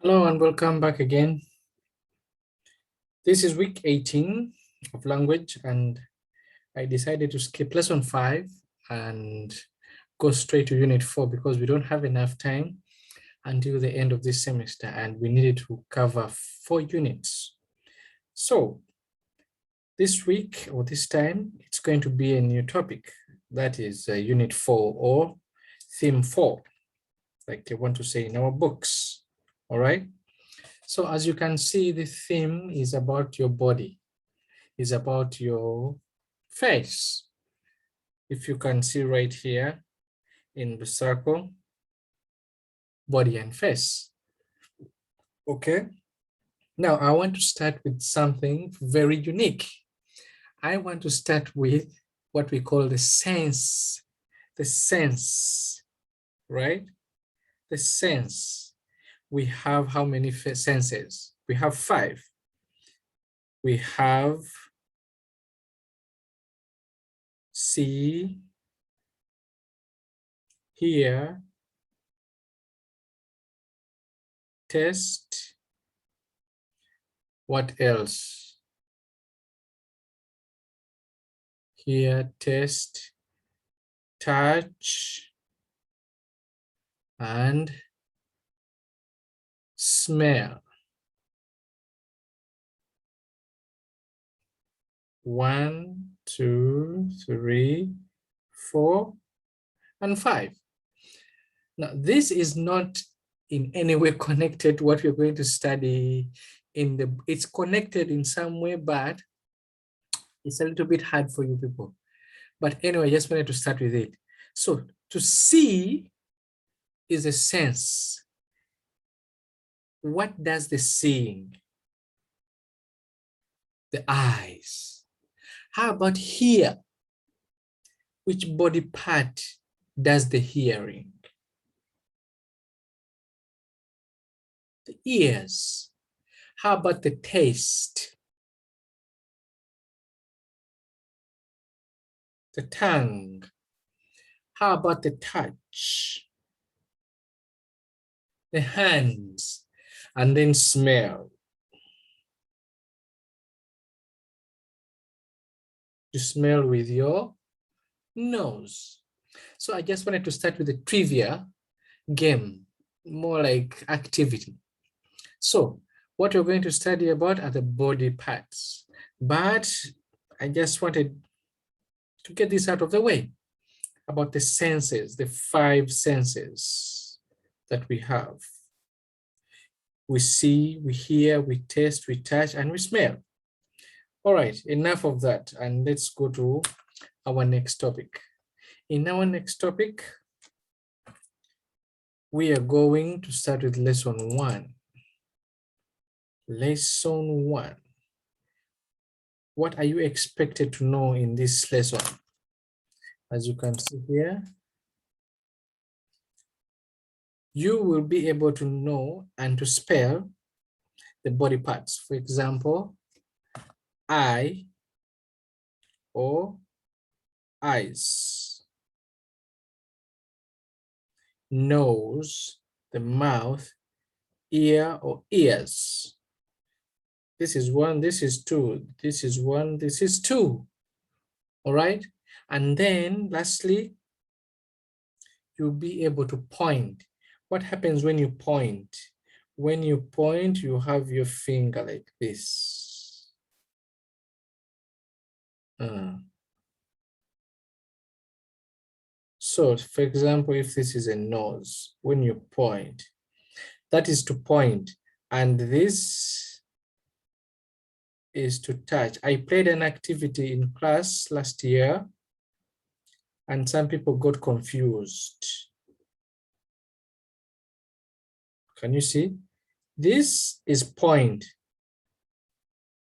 Hello and welcome back again. This is week 18 of language, and I decided to skip lesson 5 and go straight to unit 4 because we don't have enough time until the end of this semester and we needed to cover 4 units. So this week or this time, it's going to be a new topic. That is unit 4 or theme 4, like they want to say in our books. All right. So as you can see, the theme is about your body, is about your face. If you can see right here in the circle, body and face. Okay. Now I want to start with something very unique. I want to start with what we call the sense, right? The sense. We have how many senses? We have 5. We have see, hear, taste. What else? Hear, taste, touch, and smell. 1, 2, 3, 4, and 5. Now, this is not in any way connected to what we're going to study it's connected in some way, but it's a little bit hard for you people. But anyway, I just wanted to start with it. So to see is a sense. What does the seeing? The eyes. How about hear? Which body part does the hearing? The ears. How about the taste? The tongue. How about the touch? The hands. And then smell. You smell with your nose. So I just wanted to start with a trivia game, more like activity. So what we're going to study about are the body parts, but I just wanted to get this out of the way about the senses, the 5 senses that we have. We see, we hear, we taste, we touch, and we smell. All right, enough of that, and let's go to our next topic. In our next topic, we are going to start with lesson 1. Lesson 1. What are you expected to know in this lesson? As you can see here, you will be able to know and to spell the body parts. For example, eye or eyes, nose, the mouth, ear or ears. This is 1, this is 2, this is 1, this is 2. All right. And then lastly, you'll be able to point. What happens when you point? When you point, you have your finger like this. So, for example, if this is a nose, when you point, that is to point, and this is to touch. I played an activity in class last year, and some people got confused. Can you see? This is point,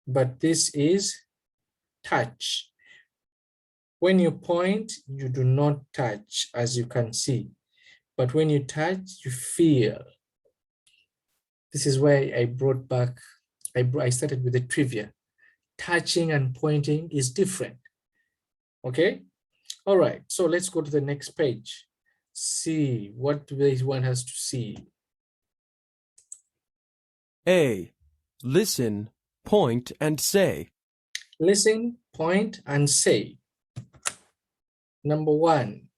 but this is touch. When you point, you do not touch, as you can see. But when you touch, you feel. This is why I brought back, I started with the trivia. Touching and pointing is different. Okay? All right, so let's go to the next page. See, what do they want us to see? A. Listen, point, and say. Listen, point, and say. Number 1.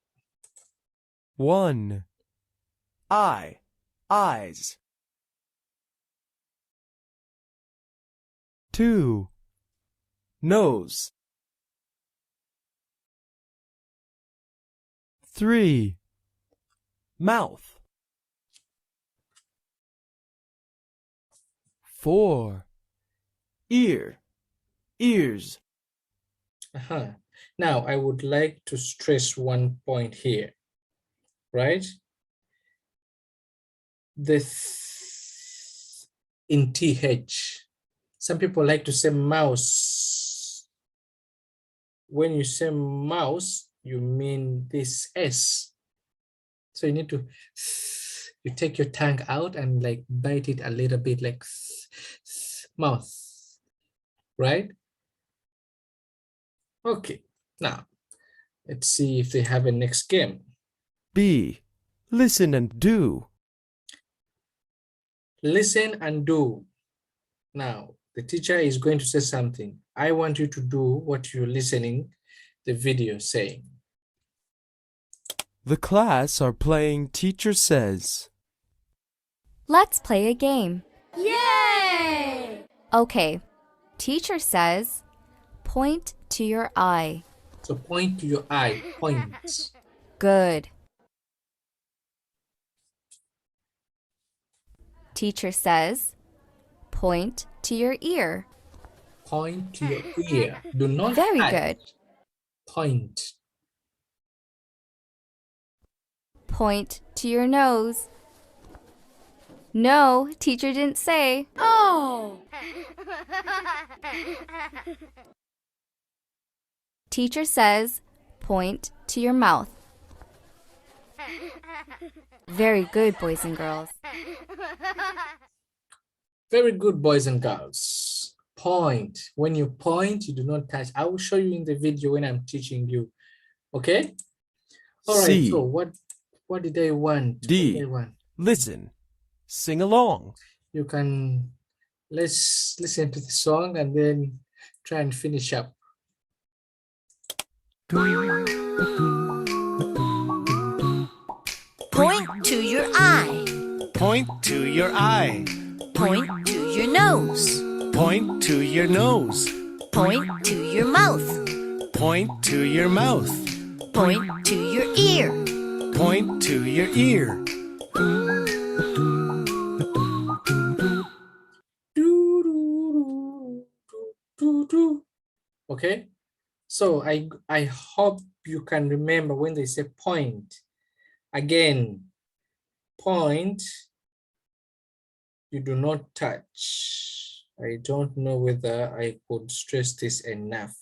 1. Eyes. 2. Nose. 3. Mouth. 4. Ears. Now, I would like to stress one point here, right? In TH, some people like to say mouse. When you say mouse, you mean this S. So you need to, you take your tongue out and like bite it a little bit, like mouth, right? Okay, now let's see if they have a next game. B. Listen and do. Listen and do. Now, the teacher is going to say something. I want you to do what you're listening the video saying. The class are playing Teacher Says. Let's play a game. Yay! Okay. Teacher says, point to your eye. So point to your eye, point. Good. Teacher says, point to your ear. Point to your ear. Do not Very touch. good. Point. Point to your nose. No, teacher didn't say. Oh! Teacher says, point to your mouth. Very good, boys and girls. Very good, boys and girls. Point. When you point, you do not touch. I will show you in the video when I'm teaching you. Okay? All right. C. So what did I want? D. What did I want? Listen. Sing along. You can, let's listen to the song and then try and finish up. Point to your eye. Point to your eye. Point to your nose. Point to your nose. Point to your mouth. Point to your mouth. Point to your ear. Point to your ear. Okay, so I hope you can remember when they say point. Again, point, you do not touch. I don't know whether I could stress this enough,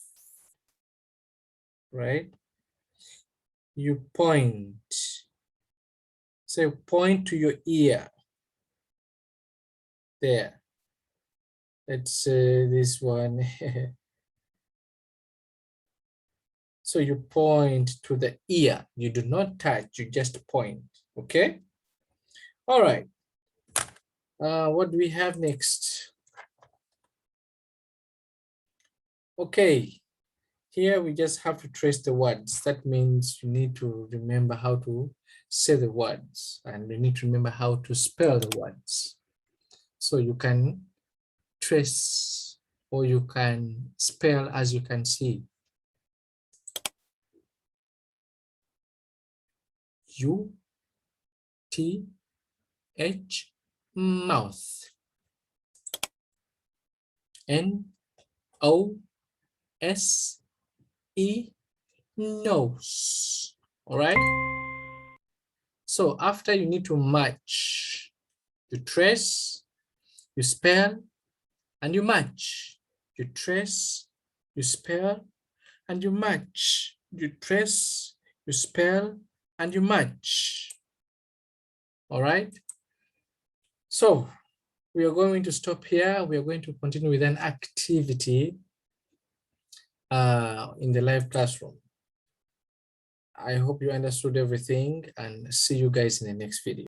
right? You point. So point to your ear. There. Let's say this one. So you point to the ear. You do not touch, you just point. Okay? All right. What do we have next? Okay. Here we just have to trace the words. That means you need to remember how to say the words, and you need to remember how to spell the words. So you can trace or you can spell as you can see. U-T-H, mouth. N-O-S-E, nose. All right. So after you need to match, you trace, you spell, and you match. You trace, you spell, and you match. You trace, you spell, and you match. All right. So we are going to stop here. We are going to continue with an activity in the live classroom. I hope you understood everything, and see you guys in the next video.